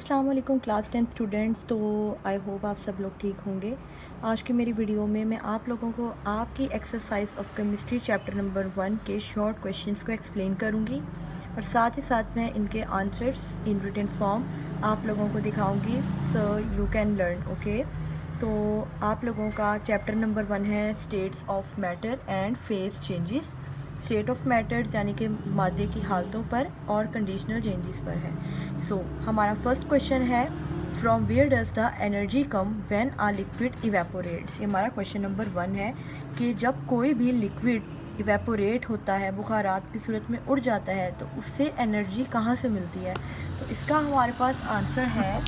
अस्सलाम वालेकुम class 10 students. तो आई होप आप सब लोग ठीक होंगे। आज की मेरी वीडियो में मैं आप लोगों को आपकी exercise of chemistry chapter number 1 के शॉर्ट क्वेश्चंस को एक्सप्लेन करूंगी और साथ ही साथ मैं इनके आंसर्स इन रिटन फॉर्म आप लोगों को दिखाऊंगी so you can learn. Okay, तो आप लोगों का चैप्टर नंबर 1 है states of matter and phase changes. State of matters यानी कि मादे की हालतों पर और कंडीशनल चेंजेस पर है। सो हमारा फर्स्ट क्वेश्चन है from where does the energy come when a liquid evaporates. ये हमारा क्वेश्चन नंबर 1 है कि जब कोई भी लिक्विड इवेपोरेट होता है, बुखारात की सूरत में उड़ जाता है, तो उससे एनर्जी कहाँ से मिलती है। तो इसका हमारे पास आंसर है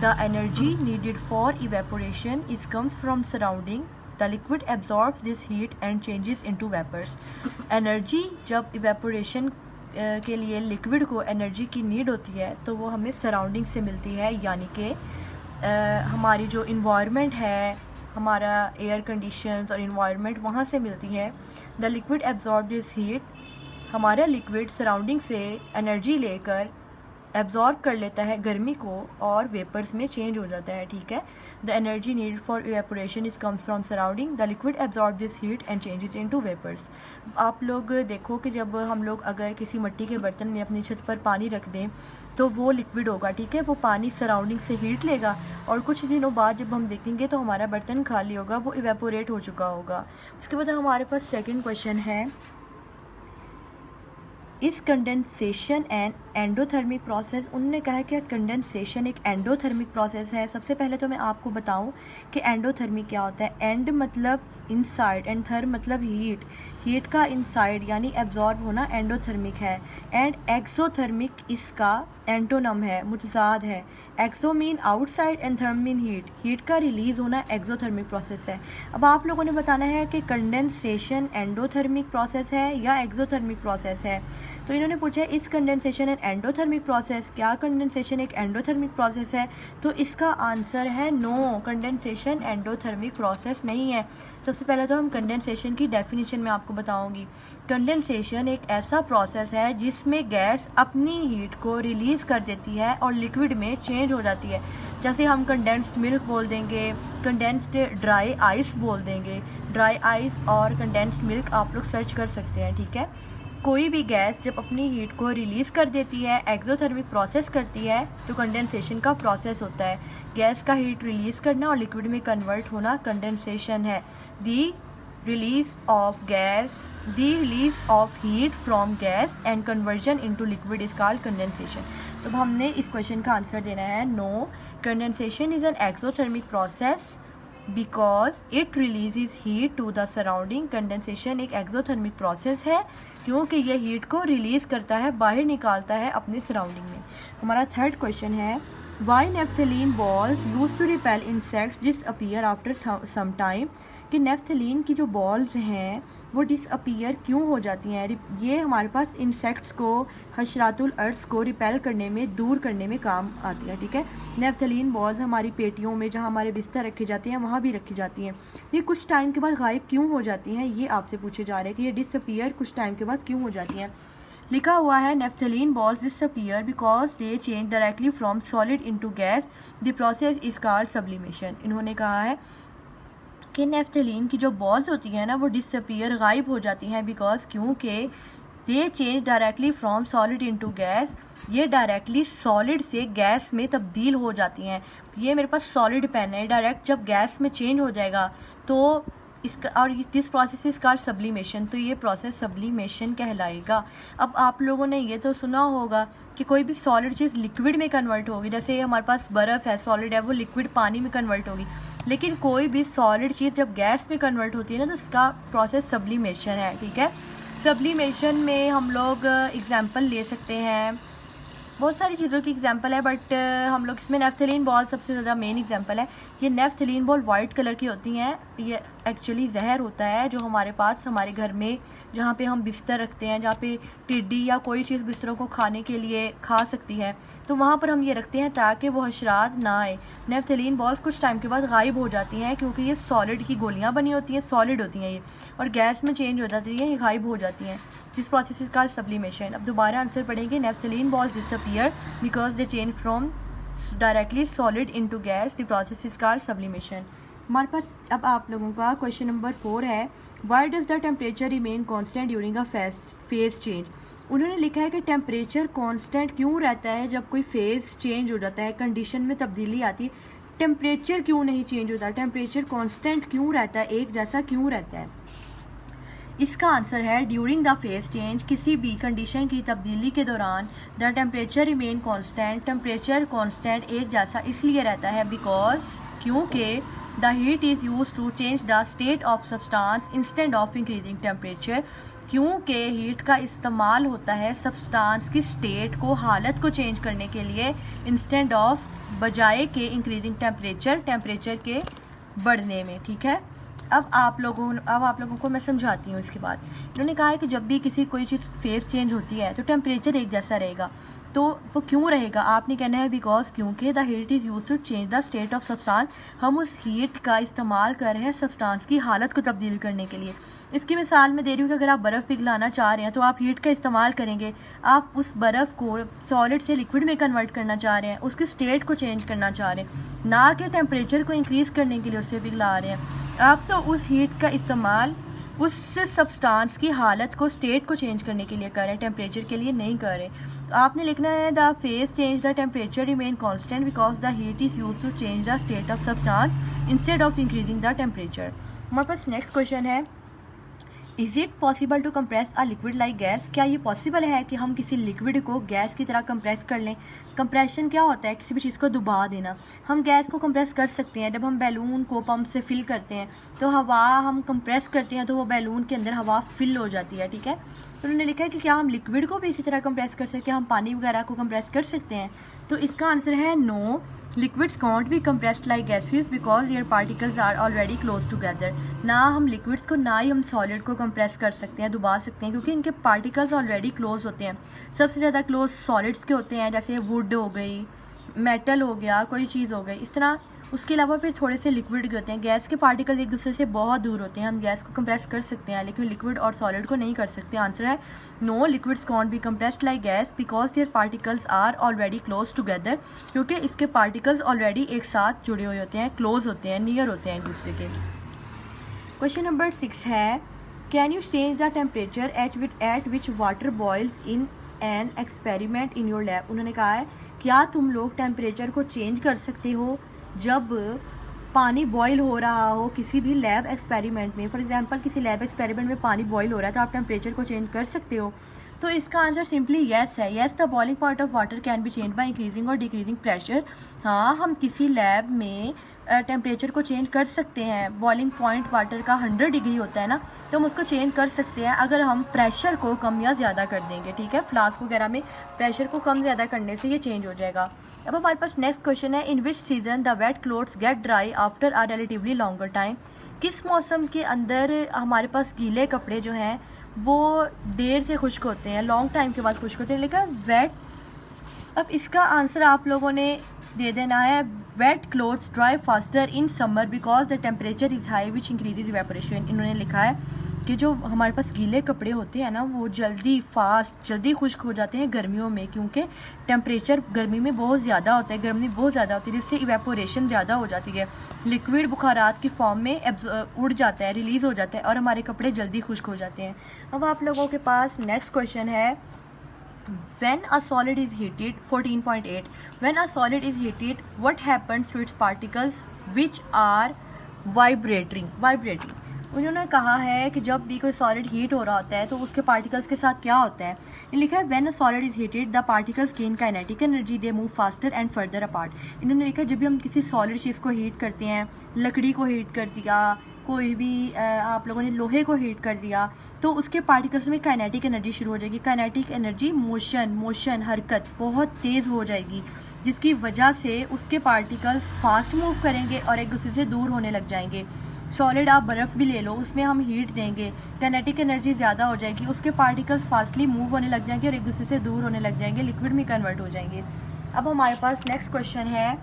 the energy needed for evaporation is comes from surrounding the liquid absorbs this heat and changes into vapours. Energy जब इवेपोरेशन के लिए लिक्विड को एनर्जी की नीड होती है तो वो हमें सराउंडिंग से मिलती है, यानी कि हमारी जो इन्वायरमेंट है, हमारा एयर कंडीशंस और इन्वायरमेंट वहाँ से मिलती है। The liquid absorb this heat, हमारा लिक्विड सराउंडिंग से एनर्जी लेकर एब्जॉर्ब कर लेता है गर्मी को और वेपर्स में चेंज हो जाता है। ठीक है, the energy needed for evaporation is comes from surrounding the liquid absorb this heat and changes into vapours. आप लोग देखो कि जब हम लोग अगर किसी मिट्टी के बर्तन में अपनी छत पर पानी रख दें तो वो लिक्विड होगा। ठीक है, वो पानी सराउंडिंग से हीट लेगा और कुछ दिनों बाद जब हम देखेंगे तो हमारा बर्तन खाली होगा, वो इवेपोरेट हो चुका होगा। उसके बाद हमारे पास सेकेंड क्वेश्चन है इस कंडेंसेशन एंड एंडोथर्मिक प्रोसेस। उन्होंने कहा कि कंडेंसेशन एक एंडोथर्मिक प्रोसेस है। सबसे पहले तो मैं आपको बताऊं कि एंडोथर्मिक क्या होता है। एंड मतलब इनसाइड एंड थर्म मतलब हीट। हीट का इनसाइड यानी एब्जॉर्ब होना एंडोथर्मिक है, एंड एक्सोथर्मिक इसका एंटोनम है, मुतजाद है। Exo mean outside and therm mean heat. Heat का रिलीज होना एक्सोथर्मिक प्रोसेस है। अब आप लोगों ने बताना है कि कंडेंसेशन एंडोथर्मिक प्रोसेस है या एक्सोथर्मिक प्रोसेस है। तो इन्होंने पूछा है इस कंडेंसेशन एंड एंडोथर्मिक प्रोसेस, क्या कंडेंसेशन एक एंडोथर्मिक प्रोसेस है। तो इसका आंसर है नो, कंडेंसेशन एंडोथर्मिक प्रोसेस नहीं है। सबसे पहले तो हम कंडेंसेशन की डेफिनेशन में आपको बताऊंगी। कंडेंसेशन एक ऐसा प्रोसेस है जिसमें गैस अपनी हीट को रिलीज कर देती है और लिक्विड में चेंज हो जाती है। जैसे हम कंडेंस्ड मिल्क बोल देंगे, कंडेंस्ड ड्राई आइस बोल देंगे। ड्राई आइस और कंडेंस्ड मिल्क आप लोग सर्च कर सकते हैं। ठीक है, कोई भी गैस जब अपनी हीट को रिलीज़ कर देती है, एक्सोथर्मिक प्रोसेस करती है, तो कंडेंसेशन का प्रोसेस होता है। गैस का हीट रिलीज़ करना और लिक्विड में कन्वर्ट होना कंडेंसेशन है। The release of heat from gas and conversion into liquid is called condensation. तो हमने इस क्वेश्चन का आंसर देना है no, condensation is an exothermic process because it releases heat to the surrounding. Condensation एक exothermic process है क्योंकि ये हीट को रिलीज करता है, बाहर निकालता है अपनी सराउंडिंग में। हमारा थर्ड क्वेश्चन है why naphthalene balls use to repel insects disappear after some time. कि नेफ्थलीन की जो बॉल्स हैं वो डिसअपीयर क्यों हो जाती हैं। ये हमारे पास इंसेक्ट्स को, हशरातुल अर्ड्स को रिपेल करने में, दूर करने में काम आती है। ठीक है, नेफ्थलीन बॉल्स हमारी पेटियों में जहाँ हमारे बिस्तर रखे जाते हैं वहाँ भी रखी जाती हैं। ये कुछ टाइम के बाद गायब क्यों हो जाती हैं, ये आपसे पूछे जा रहे हैं कि ये डिसअपीयर कुछ टाइम के बाद क्यों हो जाती हैं। लिखा हुआ है naphthalene balls disappear because they change directly from solid into gas, the process is called sublimation. इन्होंने कहा है कि नेफ्थलीन की जो बॉल्स होती हैं ना वो डिसअपीयर, गायब हो जाती हैं, बिकॉज क्योंकि दे change directly from solid into gas, ये डायरेक्टली सॉलिड से गैस में तब्दील हो जाती हैं। ये मेरे पास सॉलिड पेन है, डायरेक्ट जब गैस में चेंज हो जाएगा तो इसका, और this process is called sublimation, तो ये प्रोसेस सब्लिमेशन कहलाएगा। अब आप लोगों ने ये तो सुना होगा कि कोई भी सॉलिड चीज़ लिक्विड में कन्वर्ट होगी, जैसे हमारे पास बर्फ़ है, सॉलिड है, वो लिक्विड पानी में कन्वर्ट होगी। लेकिन कोई भी सॉलिड चीज़ जब गैस में कन्वर्ट होती है ना, तो इसका प्रोसेस सब्लिमेशन है। ठीक है, सब्लिमेशन में हम लोग एग्जांपल ले सकते हैं, बहुत सारी चीज़ों की एग्जांपल है, बट हम लोग इसमें नेफ्थलीन बॉल सबसे ज़्यादा मेन एग्जांपल है। ये नेफ्थलीन बॉल वाइट कलर की होती हैं। ये एक्चुअली जहर होता है जो हमारे पास, हमारे घर में जहाँ पे हम बिस्तर रखते हैं, जहाँ पे टिड्डी या कोई चीज़ बिस्तरों को खाने के लिए खा सकती है, तो वहाँ पर हम ये रखते हैं ताकि वो हशरात ना आए। नेफ्थलीन बॉल्स कुछ टाइम के बाद गायब हो जाती हैं क्योंकि ये सॉलिड की गोलियाँ बनी होती हैं, सॉलिड होती हैं ये, और गैस में चेंज हो जाती है, ये गायब हो जाती हैं। This process is called sublimation. अब दोबारा आंसर पढ़ेंगे। Naphthalene balls disappear because they change from directly solid into gas, the process is called sublimation. हमारे पास अब आप लोगों का क्वेश्चन नंबर 4 है, why does the temperature remain constant during a phase change. उन्होंने लिखा है कि टेम्परेचर कांस्टेंट क्यों रहता है जब कोई फेज चेंज हो जाता है, कंडीशन में तब्दीली आती, टेम्परेचर क्यों नहीं चेंज होता, टेम्परेचर कांस्टेंट क्यों रहता है, एक जैसा क्यों रहता है। इसका आंसर है ड्यूरिंग द फेज चेंज, किसी भी कंडीशन की तब्दीली के दौरान the temperature remain constant, temperature constant एक जैसा इसलिए रहता है बिकॉज क्योंकि the heat is use to change the state of substance instead of increasing temperature, क्योंकि हीट का इस्तेमाल होता है सब्सटेंस की स्टेट को, हालत को चेंज करने के लिए, इंस्टेड ऑफ बजाय के इंक्रीजिंग टेम्परेचर के बढ़ने में। ठीक है, अब आप लोगों को मैं समझाती हूँ। इसके बाद इन्होंने कहा है कि जब भी किसी कोई चीज़ फेज चेंज होती है तो टेम्परेचर एक जैसा रहेगा, तो वो क्यों रहेगा, आपने कहना है बिकॉज क्योंकि the heat is use to change the state of substance, हम उस हीट का इस्तेमाल कर रहे हैं सब्सटेंस की हालत को तब्दील करने के लिए। इसकी मिसाल मैं दे रही हूँ कि अगर आप बर्फ़ पिघलाना चाह रहे हैं तो आप हीट का इस्तेमाल करेंगे, आप उस बर्फ़ को सॉलिड से लिक्विड में कन्वर्ट करना चाह रहे हैं, उसकी स्टेट को चेंज करना चाह रहे हैं, ना कि टेम्परेचर को इंक्रीज़ करने के लिए उससे पिघला रहे हैं। आप तो उस हीट का इस्तेमाल उस सब्सटेंस की हालत को, स्टेट को चेंज करने के लिए कर रहे हैं, टेम्परेचर के लिए नहीं कर रहे। तो आपने लिखना है the phase change the temperature remain constant because the heat is use to change the state of substance instead of increasing the temperature. हमारे पास नेक्स्ट क्वेश्चन है, is it possible to compress a liquid like gas, क्या ये possible है कि हम किसी liquid को गैस की तरह कंप्रेस कर लें। कंप्रेशन क्या होता है, किसी भी चीज़ को दबा देना। हम गैस को कंप्रेस कर सकते हैं, जब हम बैलून को पंप से फिल करते हैं तो हवा हम कंप्रेस करते हैं तो वो बैलून के अंदर हवा फिल हो जाती है। ठीक है, तो उन्होंने लिखा है कि क्या हम लिक्विड को भी इसी तरह कंप्रेस कर सकते हैं, हम पानी वगैरह को कंप्रेस कर सकते हैं। तो इसका आंसर है no, liquids can't be compressed like gases because their particles are already close together. ना हम लिक्विड्स को ना ही हम सॉलिड को कंप्रेस कर सकते हैं, दबा सकते हैं, क्योंकि इनके पार्टिकल्स ऑलरेडी क्लोज होते हैं। सबसे ज़्यादा क्लोज सॉलिड्स के होते हैं, जैसे वुड हो गई, मेटल हो गया, कोई चीज़ हो गई इस तरह। उसके अलावा फिर थोड़े से लिक्विड के होते हैं। गैस के पार्टिकल एक दूसरे से बहुत दूर होते हैं, हम गैस को कंप्रेस कर सकते हैं लेकिन लिक्विड और सॉलिड को नहीं कर सकते। आंसर है no, liquids can't be compressed like gas because their particles are already close together, क्योंकि इसके पार्टिकल्स ऑलरेडी एक साथ जुड़े हुए होते हैं, क्लोज होते हैं, नियर होते हैं एक दूसरे के। क्वेश्चन नंबर 6 है, can you change the temperature at which water boils in an experiment in your lab. उन्होंने कहा है क्या तुम लोग टेम्परेचर को चेंज कर सकते हो जब पानी बॉईल हो रहा हो किसी भी लैब एक्सपेरिमेंट में। फॉर एग्जांपल किसी लैब एक्सपेरिमेंट में पानी बॉईल हो रहा है तो आप टेम्परेचर को चेंज कर सकते हो। तो इसका आंसर सिंपली येस है। Yes, the boiling point of water can be change by increasing और डिक्रीजिंग प्रेशर। हाँ, हम किसी लैब में टेम्परेचर को चेंज कर सकते हैं। बॉइलिंग पॉइंट वाटर का 100 डिग्री होता है ना, तो हम उसको चेंज कर सकते हैं अगर हम प्रेशर को कम या ज़्यादा कर देंगे। ठीक है, फ्लास्क वगैरह में प्रेशर को कम ज़्यादा करने से ये चेंज हो जाएगा। अब हमारे पास नेक्स्ट क्वेश्चन है, in which season the wet clothes get dry after a relatively longer time. किस मौसम के अंदर हमारे पास गीले कपड़े जो हैं वो देर से खुश्क होते हैं, लॉन्ग टाइम के बाद खुश्क होते हैं, लेकिन वेट। अब इसका आंसर आप लोगों ने दे देना है, wet clothes dry faster in summer because the temperature is high which increase evaporation. इन्होंने लिखा है कि जो हमारे पास गीले कपड़े होते हैं ना वो जल्दी खुश्क हो जाते हैं गर्मियों में, क्योंकि टेम्परेचर गर्मी में बहुत ज़्यादा होता है, गर्मी बहुत ज़्यादा होती है जिससे इवेपोरेशन ज़्यादा हो जाती है, लिक्विड बुखारात की फॉर्म में उड़ जाता है, रिलीज़ हो जाता है और हमारे कपड़े जल्दी खुश्क हो जाते हैं। अब आप लोगों के पास नेक्स्ट क्वेश्चन है, when a solid is heated 14.8 when a solid is heated what happens to its particles which are vibrating। उन्होंने कहा है कि जब भी कोई सॉलिड हीट हो रहा होता है तो उसके पार्टिकल्स के साथ क्या होता है। ये लिखा है when a solid is heated the particles gain kinetic energy, they move faster and further apart. इन्होंने लिखा है जब भी हम किसी सॉलिड चीज़ को हीट करते हैं, लकड़ी को हीट कर दिया, कोई भी आप लोगों ने लोहे को हीट कर दिया, तो उसके पार्टिकल्स में काइनेटिक एनर्जी शुरू हो जाएगी। काइनेटिक एनर्जी मोशन हरकत बहुत तेज़ हो जाएगी, जिसकी वजह से उसके पार्टिकल्स फास्ट मूव करेंगे और एक दूसरे से दूर होने लग जाएंगे। सॉलिड आप बर्फ़ भी ले लो, उसमें हम हीट देंगे, काइनेटिक एनर्जी ज़्यादा हो जाएगी, उसके पार्टिकल्स फास्टली मूव होने लग जाएंगे और एक दूसरे से दूर होने लग जाएंगे, लिक्विड में कन्वर्ट हो जाएंगे। अब हमारे पास नेक्स्ट क्वेश्चन है,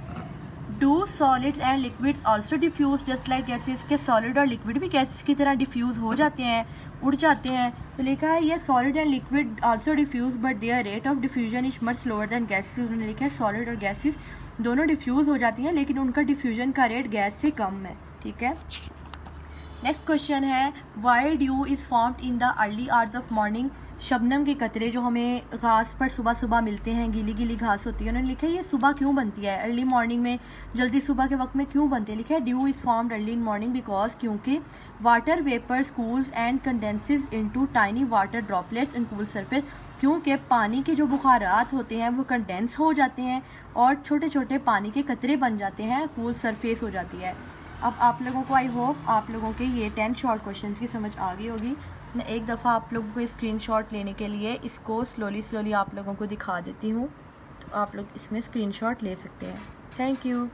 do solids and liquids also diffuse just like gases. के सॉलिड और लिक्विड भी गैसेस की तरह डिफ्यूज़ हो जाते हैं, उड़ जाते हैं। तो लिखा है ये solid and liquid also diffuse but their rate of diffusion is much slower than gases. उन्होंने लिखा है सॉलिड और गैसेस दोनों डिफ्यूज़ हो जाती हैं लेकिन उनका डिफ्यूजन का रेट गैस से कम है, ठीक है। नेक्स्ट क्वेश्चन है why due is formed in the early hours of morning. Shabnam के कतरे जो हमें घास पर सुबह सुबह मिलते हैं, गीली गीली घास होती है, उन्होंने लिखा है ये सुबह क्यों बनती है, अर्ली मॉर्निंग में, जल्दी सुबह के वक्त में क्यों बनती है। लिखा है dew is formed early in morning because क्योंकि water vapours cools and condenses into tiny water droplets in cool surface, क्योंकि पानी के जो बुखारात होते हैं वो कंडेंस हो जाते हैं और छोटे छोटे पानी के कतरे बन जाते हैं, कूल सरफेस हो जाती है। अब आप लोगों को आई होप आप लोगों के ये 10 शॉर्ट क्वेश्चंस की समझ आ गई होगी। मैं एक दफ़ा आप लोगों को स्क्रीनशॉट लेने के लिए इसको स्लोली आप लोगों को दिखा देती हूँ, तो आप लोग इसमें स्क्रीनशॉट ले सकते हैं। Thank you.